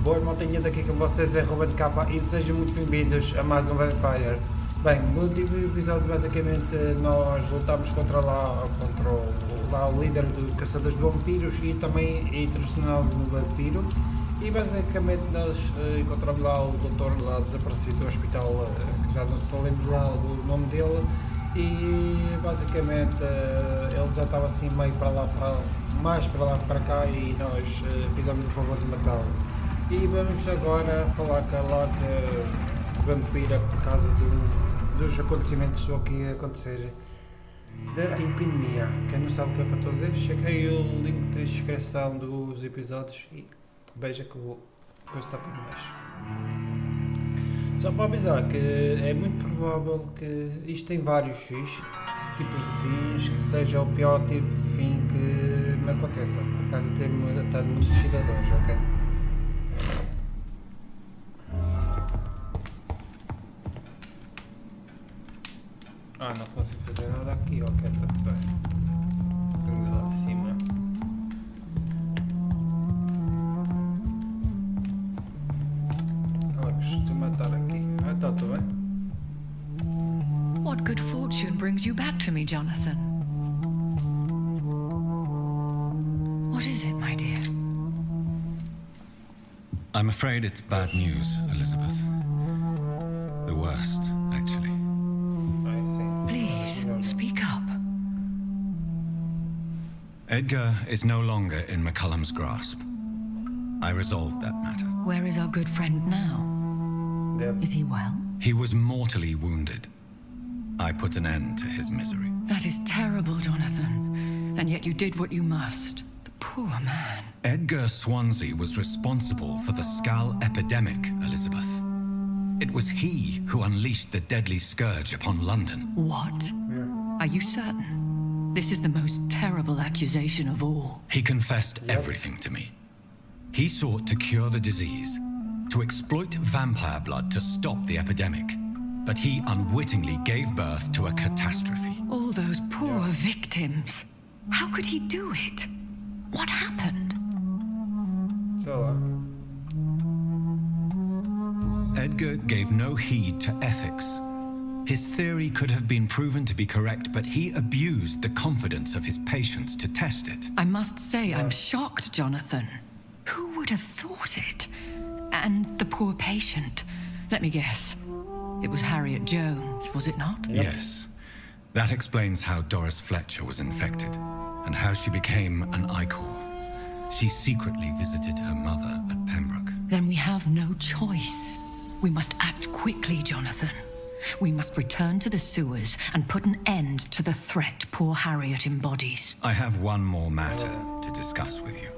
Boa maltinha, daqui com vocês é RubenK e sejam muito bem-vindos a mais um Vampyr. Bem, no último episódio basicamente nós lutámos contra o líder dos caçadores de vampiros e também transformámos no vampiro. E basicamente nós encontramos lá o doutor lá desaparecido do hospital, que já não se lembra lá do nome dele. E basicamente ele já estava assim meio mais para lá para cá e nós fizemos o favor de matá-lo. E vamos agora falar com a Vampyr por causa dos acontecimentos que estão aqui a acontecer da epidemia. Quem não sabe o que é que eu estou a dizer, cheguei o link de descrição dos episódios e veja que o coisa está por baixo. Só para avisar que é muito provável que isto tem vários tipos de fins, que seja o pior tipo de fim que me aconteça, por causa de ter matado muitos cidadãos, ok? Não consigo fazer nada aqui, ok, está feio. Tenho lá de cima. Costuma estar aqui. Então, estou bem? What good fortune brings you back to me, Jonathan? What is it, my dear? I'm afraid it's bad news, Elizabeth. The worst, actually. I see. Please, speak up. Edgar is no longer in McCullum's grasp. I resolved that matter. Where is our good friend now? Is he well? He was mortally wounded. I put an end to his misery. That is terrible, Jonathan. And yet you did what you must. The poor man. Edgar Swansea was responsible for the Skal epidemic, Elizabeth. It was he who unleashed the deadly scourge upon London. What? Yeah. Are you certain? This is the most terrible accusation of all. He confessed everything to me. He sought to cure the disease, to exploit vampire blood to stop the epidemic. But he unwittingly gave birth to a catastrophe. All those poor victims. How could he do it? What happened? So, Edgar gave no heed to ethics. His theory could have been proven to be correct, but he abused the confidence of his patients to test it. I must say, I'm shocked, Jonathan. Who would have thought it? And the poor patient. Let me guess. It was Harriet Jones, was it not? Yep. Yes. That explains how Doris Fletcher was infected, and how she became an Icor. She secretly visited her mother at Pembroke. Then we have no choice. We must act quickly, Jonathan. We must return to the sewers and put an end to the threat poor Harriet embodies. I have one more matter to discuss with you.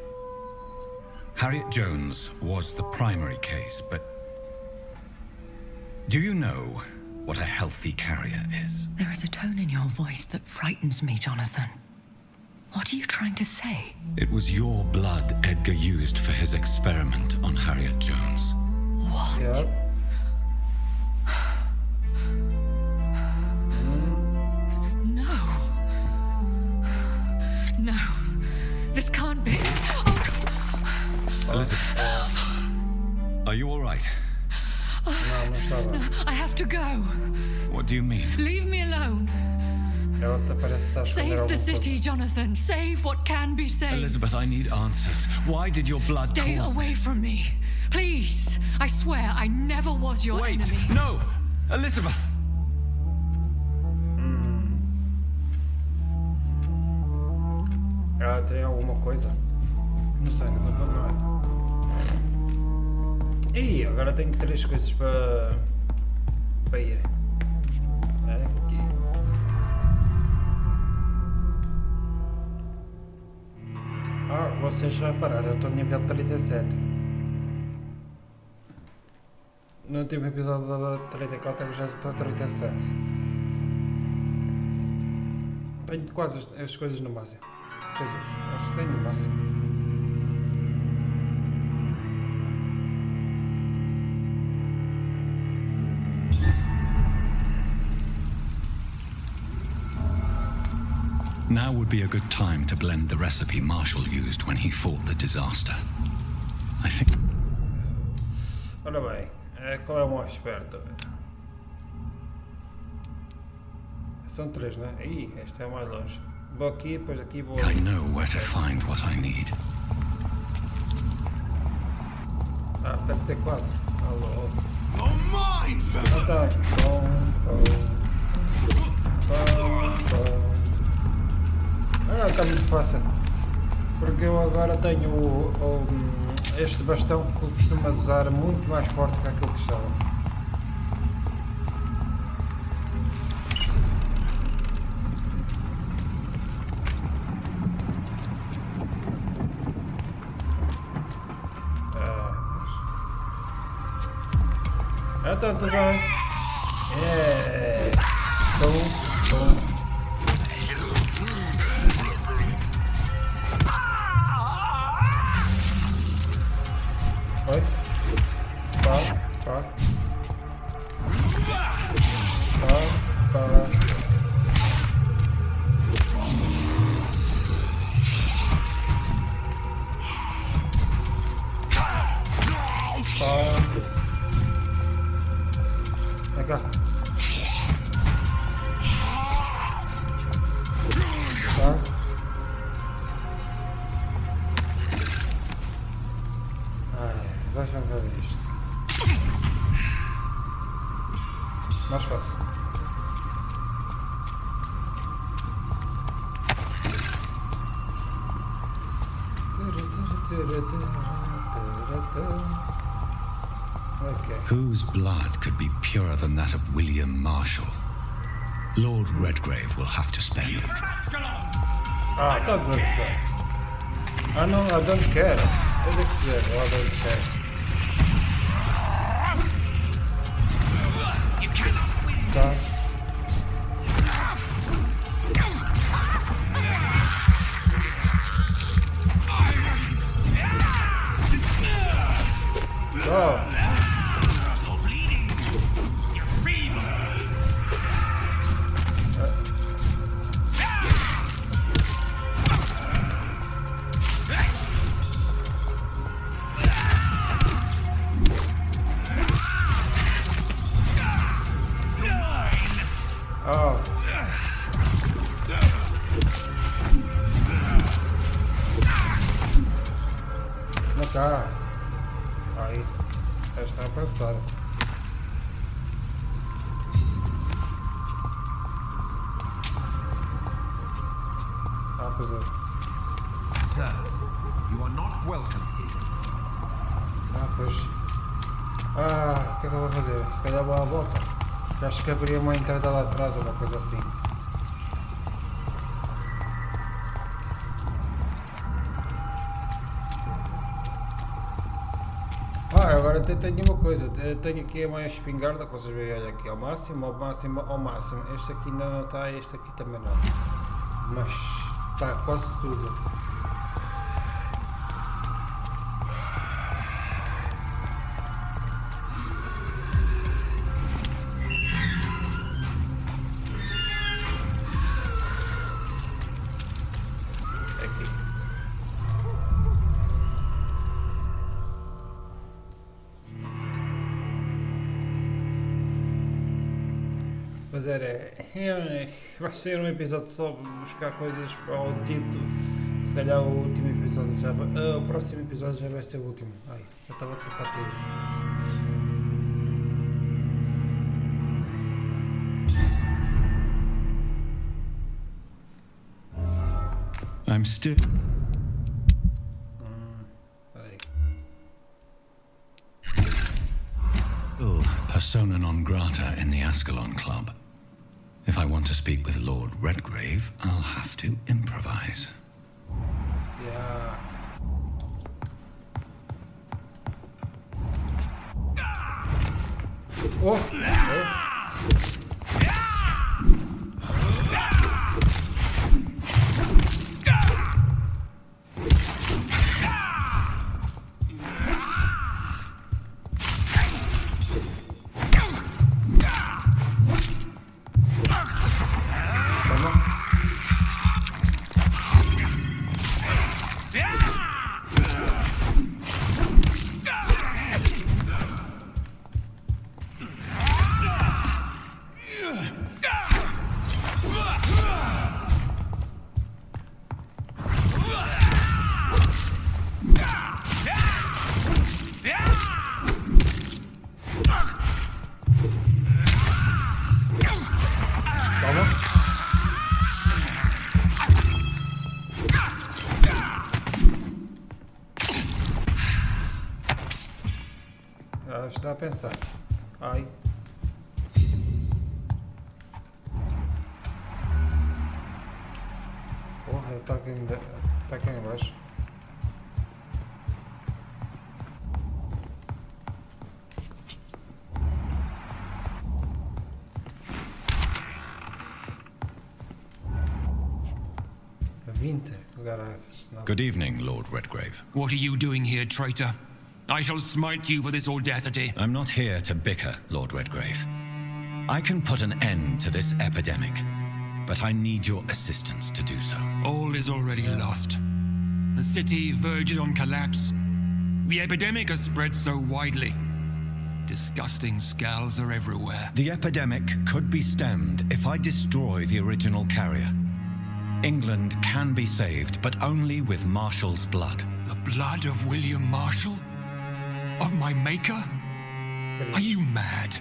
Harriet Jones was the primary case, but do you know what a healthy carrier is? There is a tone in your voice that frightens me, Jonathan. What are you trying to say? It was your blood Edgar used for his experiment on Harriet Jones. What? Yep. No. No. This can't be. Elizabeth, are you all right? Não estava. I have to go. What do you mean? Leave me alone. Ela parece estar a esconder Save the alguma city, coisa. Jonathan. Save what can be saved. Elizabeth, I need answers. Why did your blood Stay cause away this? from me. Please. I swear I never was your Wait! enemy. No! Elizabeth! Ela tem alguma coisa? Não sei, não vou não. Ih, agora tenho 3 coisas para ir. Aqui. Vocês já repararam, eu estou no nível 37. No último episódio da 34 eu já estou a 37. Tenho quase as coisas no máximo. Quer dizer, acho que tenho no máximo. Now would be a good time to blend the recipe Marshall used when he fought the disaster. I think... Ora bem, qual é o mais esperto? São 3, não é? Ih, esta é mais longe. Vou aqui, depois aqui vou... I know where to find what I need. Ah, deve ter 4. Alô. You're mine, Ah, tá. Ah, está muito fácil. Porque eu agora tenho este bastão que eu costumo usar muito mais forte que aquele que estava. Então, tudo bem. É. Bom. Oi? Pá. Vem cá. Tá. Deixa-me ver isto. Mais fácil. Okay. Whose blood could be purer than that of William Marshall? Lord Redgrave will have to spare no trouble. Ah, estás a gostar. Ah não, I don't care. Eu devo dizer, I don't care. Tá. Oh. Não tá. Aí. Esta é a passada. Ah, pois é. Sir, you are not welcome here. Ah, pois. Ah, o que é que eu vou fazer? Se calhar vou à volta. Acho que abriria uma entrada lá atrás ou uma coisa assim. Ah, agora tenho uma coisa. Tenho aqui a minha espingarda que vocês veem, olha aqui, ao máximo. Este aqui ainda não está, este aqui também não. Mas está quase tudo. Mas vai ser um episódio só buscar coisas para o título. Se calhar o último episódio já vai. O próximo episódio já vai ser o último. Ai, eu estava a trocar tudo. I'm still... Persona non grata in the Ascalon Club. If I want to speak with Lord Redgrave, I'll have to improvise. Yeah. Oh! Está a pensar. Ai. Porra, está aqui em baixo. Good evening, Lord Redgrave. What are you doing here, traitor? I shall smite you for this audacity. I'm not here to bicker, Lord Redgrave. I can put an end to this epidemic, but I need your assistance to do so. All is already lost. The city verges on collapse. The epidemic has spread so widely. Disgusting scals are everywhere. The epidemic could be stemmed if I destroy the original carrier. England can be saved, but only with Marshall's blood. The blood of William Marshall? Of my maker? Are you mad?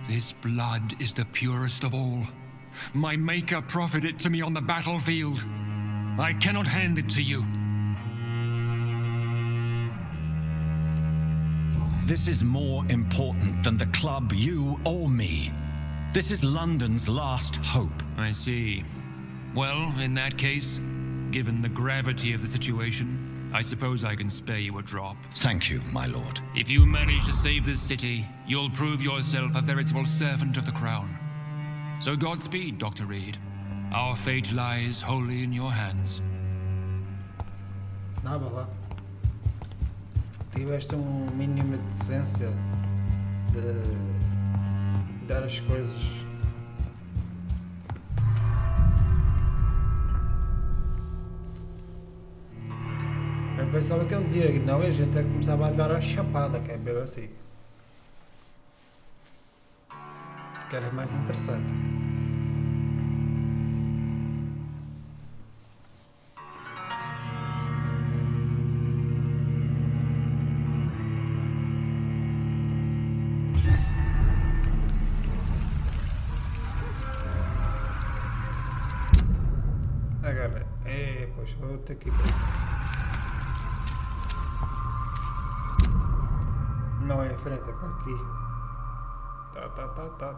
This blood is the purest of all. My maker proffered it to me on the battlefield. I cannot hand it to you. This is more important than the club, you or me. This is London's last hope. I see. Well, in that case, given the gravity of the situation, I suppose I can spare you a drop. Thank you, my lord. If you manage to save this city, you'll prove yourself a veritable servant of the crown. So Godspeed, Dr. Reed. Our fate lies wholly in your hands. Vá lá. Tiveste mínimo de decência de dar as coisas. Eu pensava que ele dizia não, e a gente é que começava a andar a chapada, que é bem assim. Que era mais interessante. Agora, pois vou ter que ir para aqui. Não é em frente, é para aqui. Tá.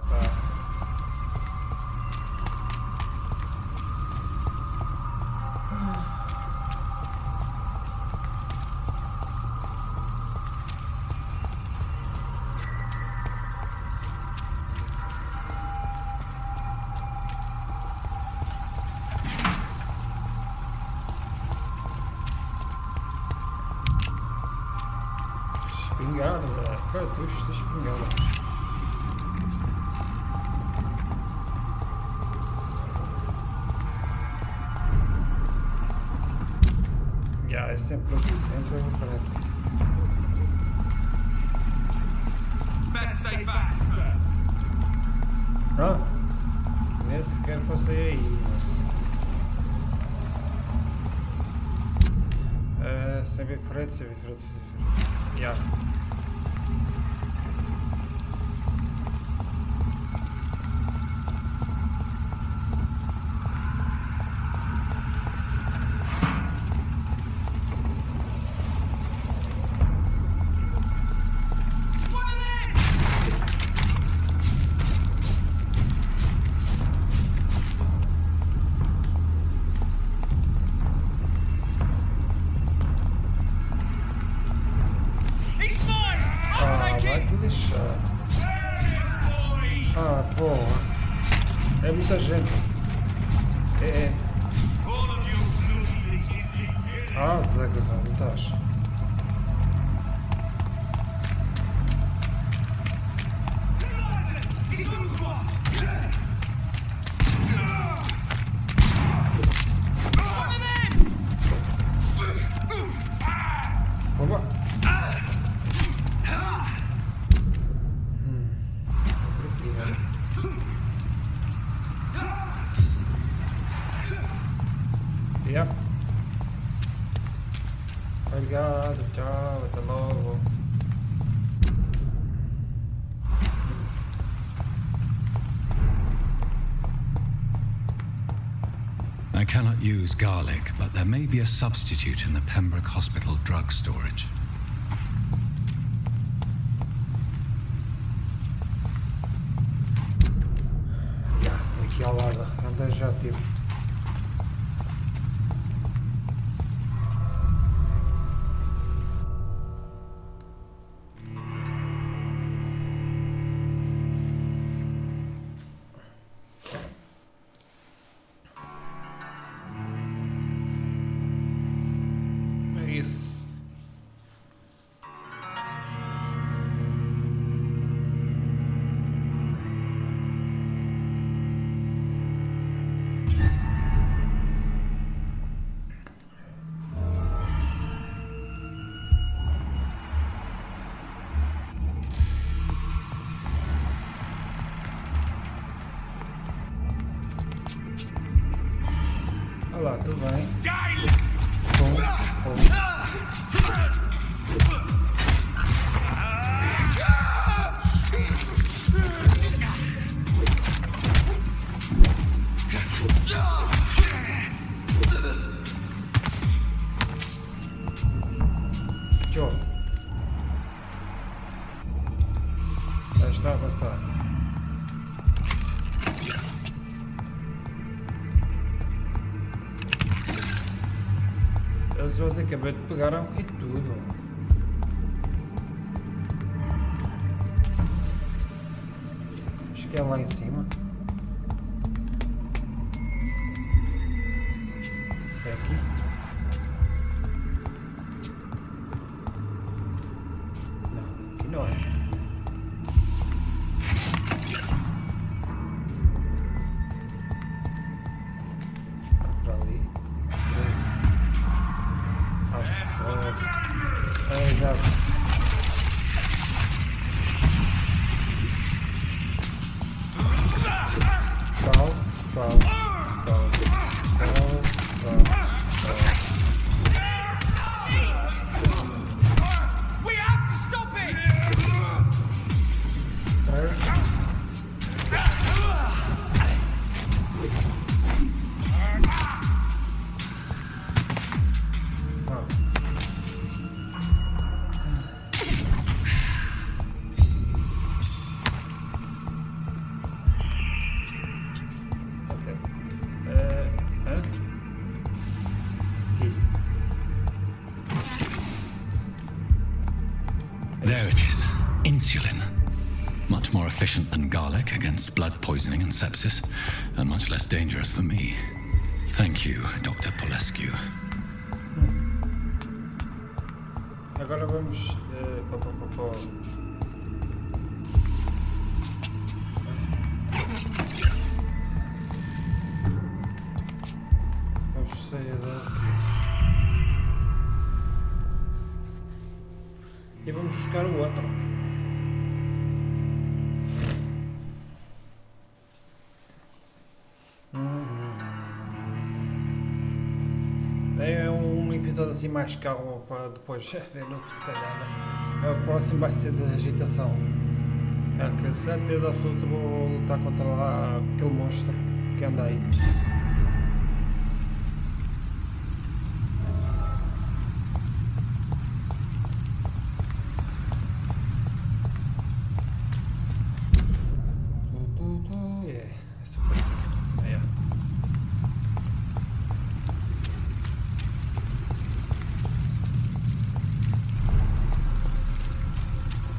Espingarda, cartuchos de espingarda. É sempre aqui, sempre em frente. Pronto. Nem sequer passei aí, moço. Sempre em frente, sempre em frente, sempre em frente. Yeah. Ah, porra. É muita gente. Ah, Zé, não estás? Yep. Obrigado, tchau, até logo. I cannot use garlic, but there may be a substitute in the Pembroke Hospital drug storage. esteja ativo. É isso. Olá, tudo bem? Pum, pum. Tchau. Já está a passar. Eles basicamente pegaram aqui tudo. Acho que é lá em cima. É aqui. Não, aqui não é. Para ali. É, exato. Pau, pau, pau, pau, pau. We have to stop it! There it is. Insulin. Much more efficient than garlic against blood poisoning and sepsis, and much less dangerous for me. Thank you, Dr. Polescu. Agora vamos... Vamos sair daqui. E vamos buscar o outro. É um episódio assim mais calmo para depois ver no que se calhar. O próximo vai ser de agitação. É que certeza absoluta vou lutar contra lá aquele monstro que anda aí.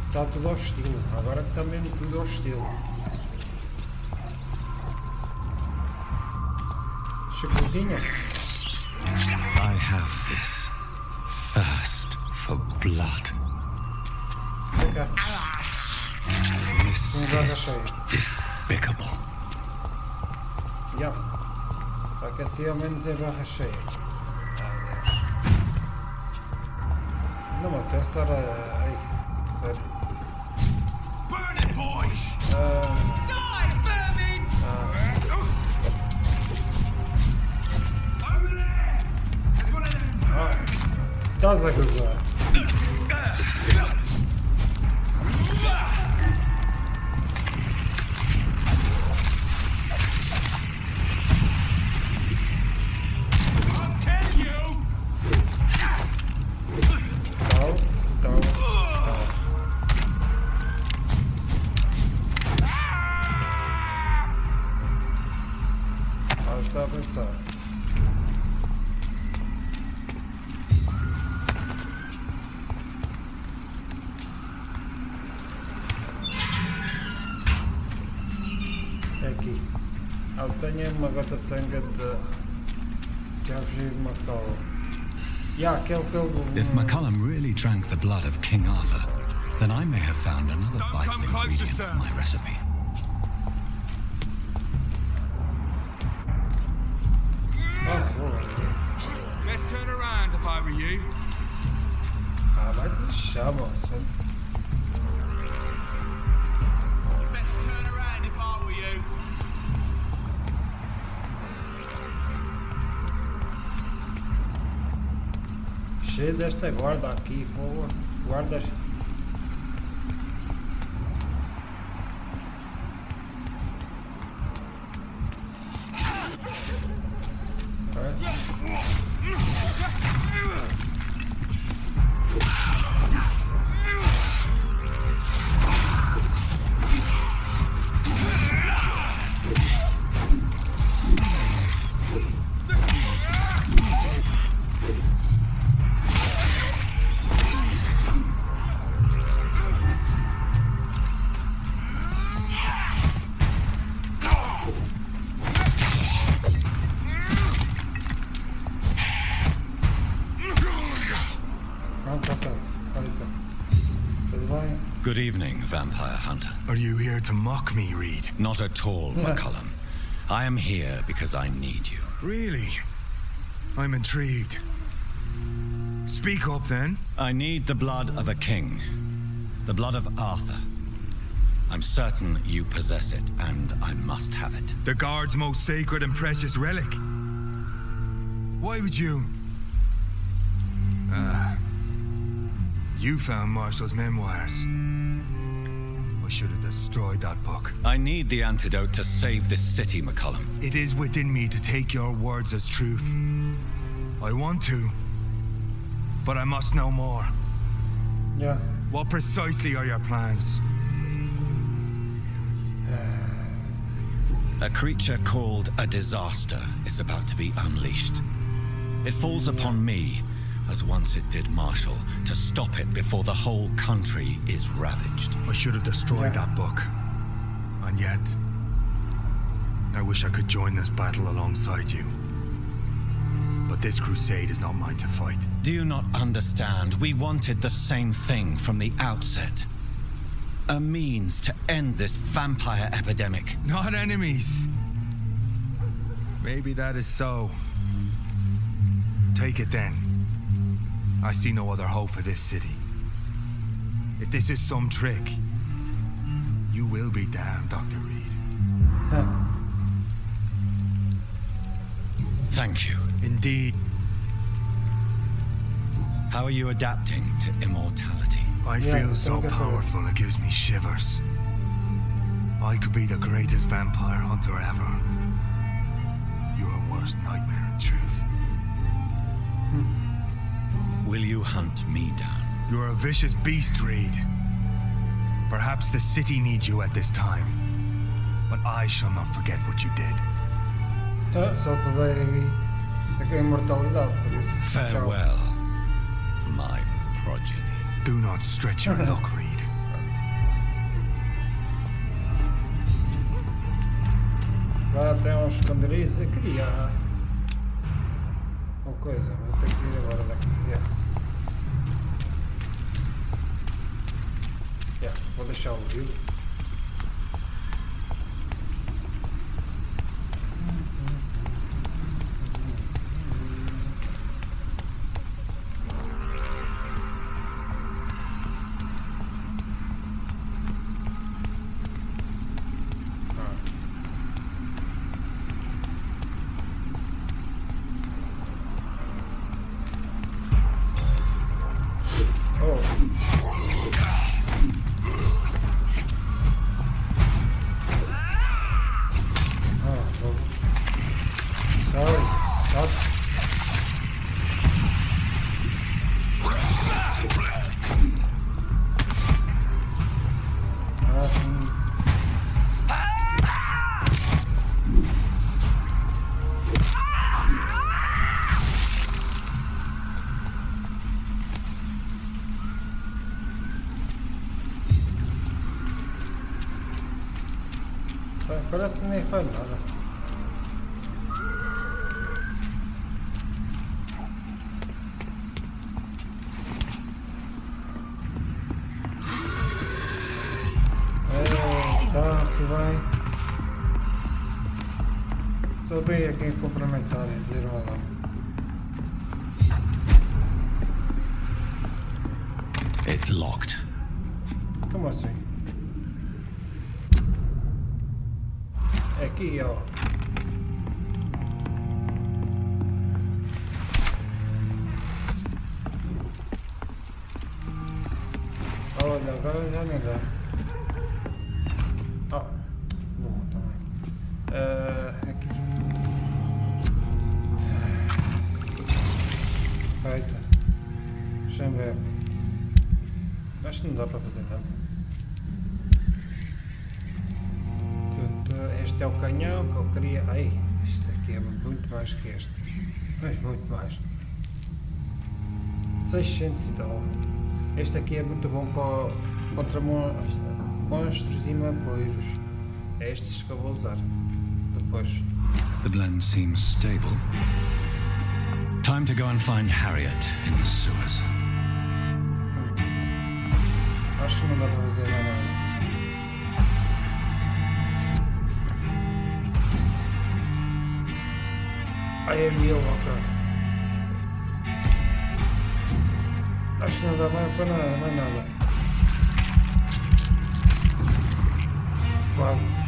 Está tudo hostil, agora que está mesmo tudo hostil. Chocolatinha? I have this thirst for blood. Vem cá. This Garra is cheia. despicable. Já. Só que assim ao menos é barra cheia. Ai Deus. Não me apetece estar aí. Sério. Burn it, boys! Die, vermin! Over there! There's one of them! Estás a gozar. I'll kill you! Tal, tal, tal. Obtenha uma gota de sangue de George McCall. Yeah, aquele que ele... If McCullum really drank the blood of King Arthur, then I may have found another Don't vital come closer, ingredient sir. for my recipe. Best turn around if I were you. Ah, vai deixar, moça. Best turn around if I were you. Cheio desta guarda aqui, fogo. Guardas. Good evening, vampire hunter. Are you here to mock me, Reed? Not at all, McCullum. I am here because I need you. Really? I'm intrigued. Speak up, then. I need the blood of a king. The blood of Arthur. I'm certain you possess it, and I must have it. The guard's most sacred and precious relic. Why would you... You found Marshall's memoirs. I should have destroyed that book. I need the antidote to save this city, McCullum. It is within me to take your words as truth. I want to, but I must know more. Yeah. What precisely are your plans? A creature called a disaster is about to be unleashed. It falls upon me, as once it did Marshall, to stop it before the whole country is ravaged. I should have destroyed that book. And yet, I wish I could join this battle alongside you. But this crusade is not mine to fight. Do you not understand? We wanted the same thing from the outset. A means to end this vampire epidemic. Not enemies. Maybe that is so. Take it then. I see no other hope for this city. If this is some trick, you will be damned, Dr. Reed. Thank you. Indeed. How are you adapting to immortality? I feel so powerful it gives me shivers. I could be the greatest vampire hunter ever. Your worst nightmare in truth. Will you hunt me down? You're a vicious beast, Reed. Perhaps the city needs you at this time. But I shall not forget what you did. Só te dei a imortalidade, por isso. Farewell, my progeny. Do not stretch your luck, Reed. Vai até um esconderijo e criar uma coisa. Vou ter que ir agora daqui. Vou deixar o vídeo. Parece que nem faz nada. muito bem. Só bem a quem cumprimentar e dizer olá. It's locked. Como assim? Aqui, ó. Olha, agora já não dá. Ó. Bom, também. Aqui. Eita. Deixa-me ver. Acho que não dá para fazer nada. Este é o canhão que eu queria. Ai, este aqui é muito mais que este. Mas muito mais. 600 e tal. Este aqui é muito bom contra monstros e vampiros. É estes que eu vou usar. Depois. The blend seems stable. Time to go and find Harriet in the sewers. Acho que não dá para fazer mais nada. Ai, é 1000, ok. Acho que não dá mais para nada, mais nada. Quase.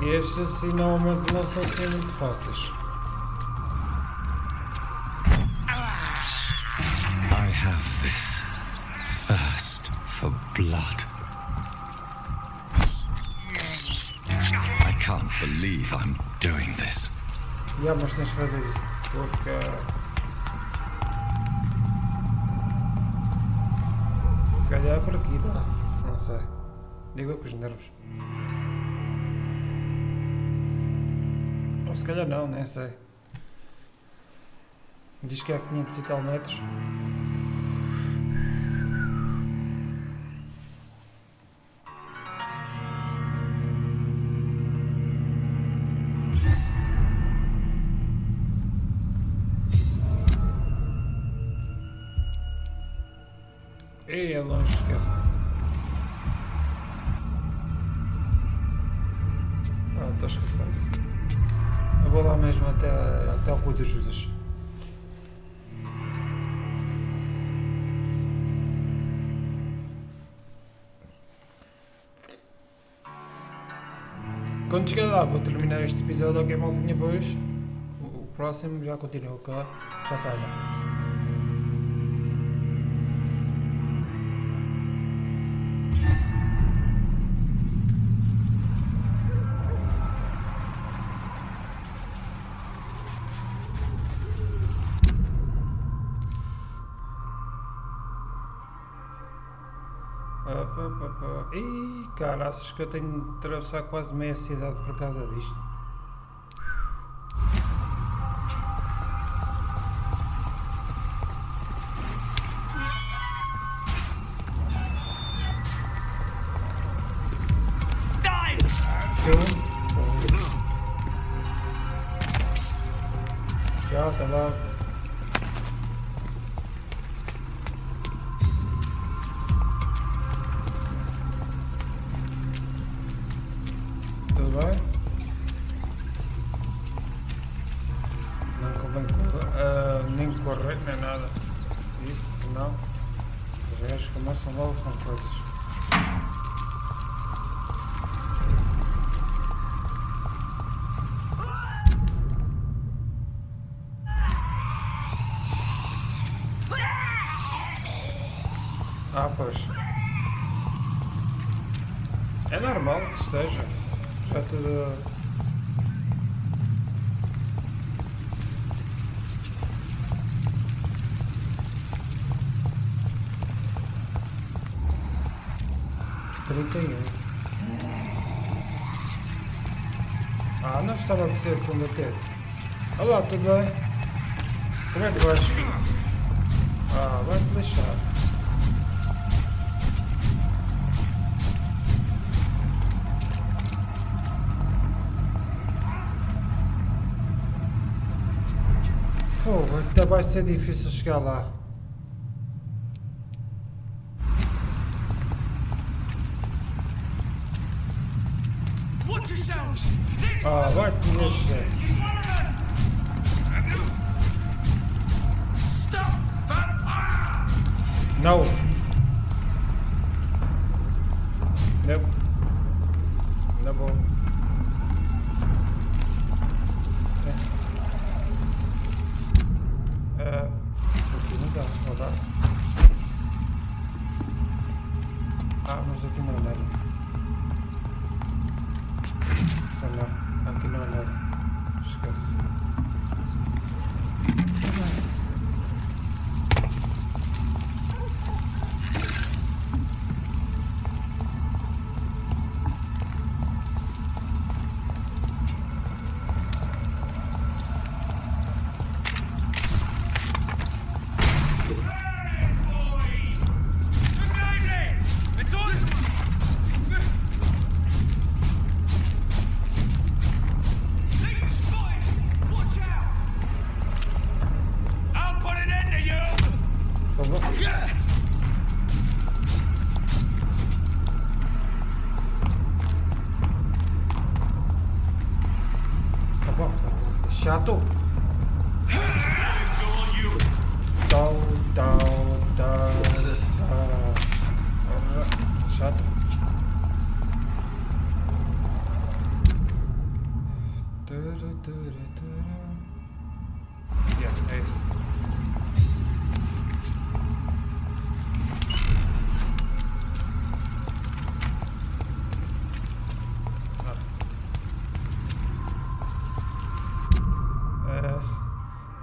E estes assim normalmente não são assim muito fáceis. I have this thirst for blood. I can't believe I'm doing this. Mas tens de fazer isso, porque se calhar é por aqui dá, não sei, digo com os nervos. Ou se calhar não, nem sei. Diz que é 500 e tal metros. E é longe, esquece. Estou a esquecer isso. Eu vou lá mesmo até o Rua de Judas. Quando chegar lá vou terminar este episódio, ok, maltinha, pois o próximo já continua com a batalha. Ih, caraças, que eu tenho de atravessar quase meia cidade por causa disto. Já, tá lá. Tudo bem? Não convém correr, nem correr, nem nada. Isso não. Os gajos começam logo com coisas. Ah, pois. É normal que esteja. Já tudo... Ah, não estava a dizer combater. Olá, tudo bem? Como é que vais? Ah, vai-te lixar. Fogo, até vai ser difícil chegar lá. Ah, vai-te lixar. Não. Não. Não vou. Aqui não dá, não dá. Ah, mas aqui não é nada. Não, aqui não é nada. Esquece. Chato. Chato. Yeah, é isso.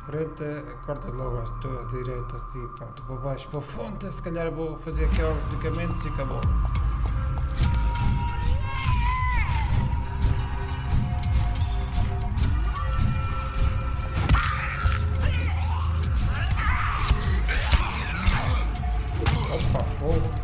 Frente, corta logo à tua direita, assim, pronto, para baixo, para a fonte, se calhar vou fazer aqui aos medicamentos e acabou. Opa, fogo.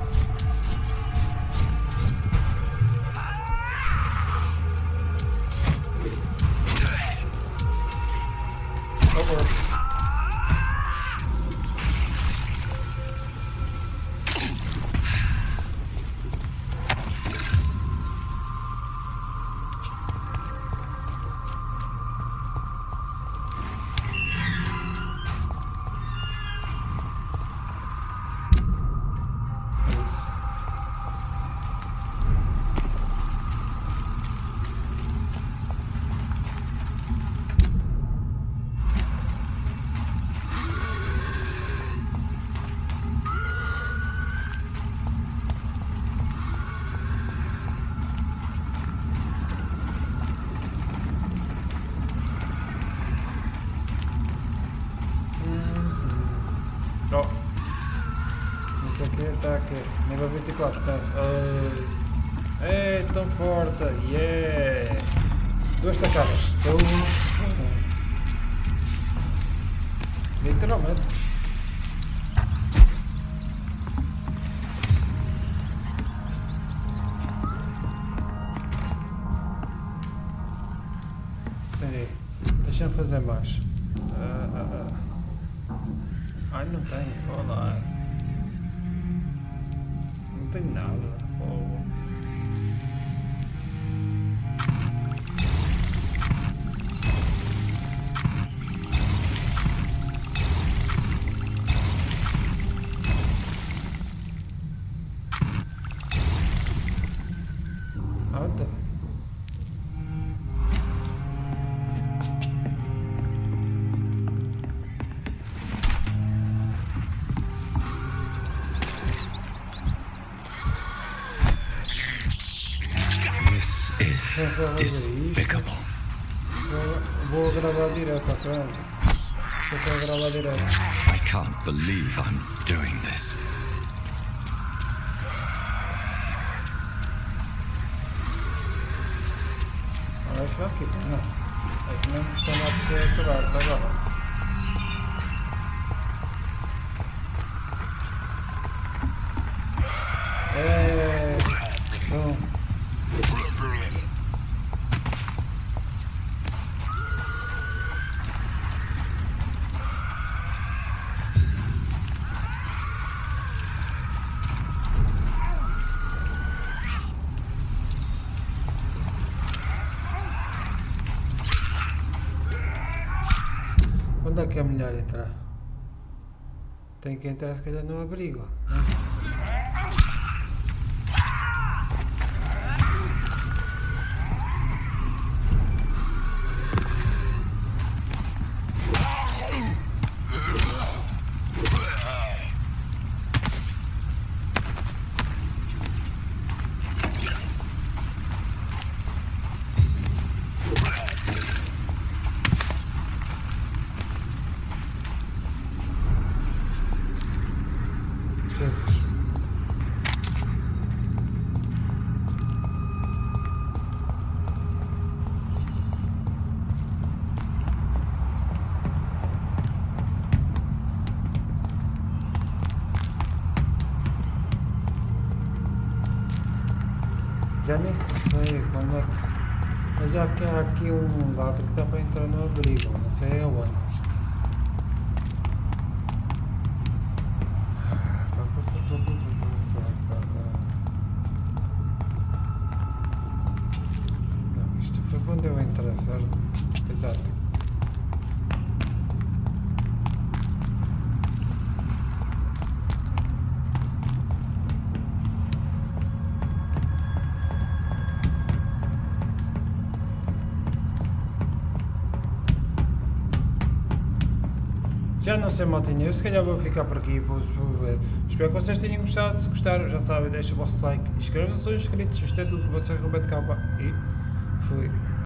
Ataque, nível 24, tá? É tão forte, yeah! 2 tacadas, literalmente. Peraí, deixa-me fazer mais. Ai, não tenho, vou lá. Não tem nada. Oh. Anda. is despicable. Vou gravar direto, ok? Vou gravar direto. I can't believe I'm doing this. Acho aqui, não. Aqui não está lá para ser aturado, tá bom. Bom. Onde é que é melhor entrar? Tem que entrar se calhar no abrigo. Jesus. Já nem sei como é que se... Mas já que há aqui um lado que dá para entrar no abrigo, não sei aonde. Não, isto foi quando eu entrei, certo? Exato. Já não sei, maltinha, eu se calhar vou ficar por aqui, vou ver. Espero que vocês tenham gostado. Se gostaram, já sabem, deixem o vosso like e inscrevam-se se não são inscritos. Isto é tudo com vocês, RubenK, e fui.